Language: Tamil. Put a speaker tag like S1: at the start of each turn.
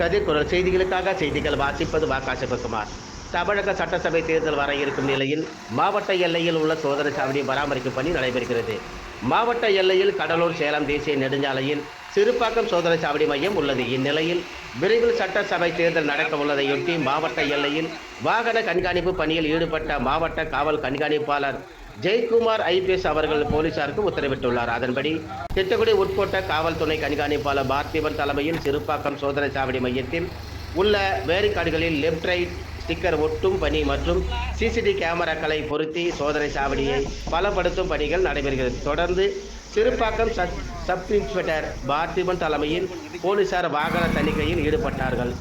S1: கதிர்குரல் செய்திகளுக்காக செய்திகள் வாசிப்பது வாக்காசிவகுமார். தமிழக சட்டசபை தேர்தல் வர இருக்கும் நிலையில் மாவட்ட எல்லையில் உள்ள சோதனை சாவடி பராமரிக்கும் பணி நடைபெறுகிறது. மாவட்ட எல்லையில் கடலூர் சேலம் தேசிய நெடுஞ்சாலையில் சிறுபாக்கம் சோதனை சாவடி மையம் உள்ளது. இந்நிலையில் விரைவில் சட்டசபை தேர்தல் நடக்க உள்ளதையொட்டி மாவட்ட எல்லையில் வாகன கண்காணிப்பு பணியில் ஈடுபட்ட மாவட்ட காவல் கண்காணிப்பாளர் ஜெயக்குமார் ஐபிஎஸ் அவர்கள் போலீசாருக்கு உத்தரவிட்டுள்ளார். அதன்படி திட்டக்குடி உட்கோட்ட காவல் துணை கண்காணிப்பாளர் பார்த்திபன் தலைமையில் சிறுபாக்கம் சோதனை சாவடி மையத்தில் உள்ள வேரிக்காடுகளில் லெப்ட் ரைட் ஸ்டிக்கர் ஒட்டும் பணி மற்றும் சிசிடிவி கேமராக்களை பொருத்தி சோதனை சாவடியை பலப்படுத்தும் பணிகள் நடைபெறுகிறது. தொடர்ந்து சிறுபாக்கம் சப் இன்ஸ்பெக்டர் பார்த்திபன் தலைமையில் போலீசார் வாகன தணிக்கையில் ஈடுபட்டார்கள்.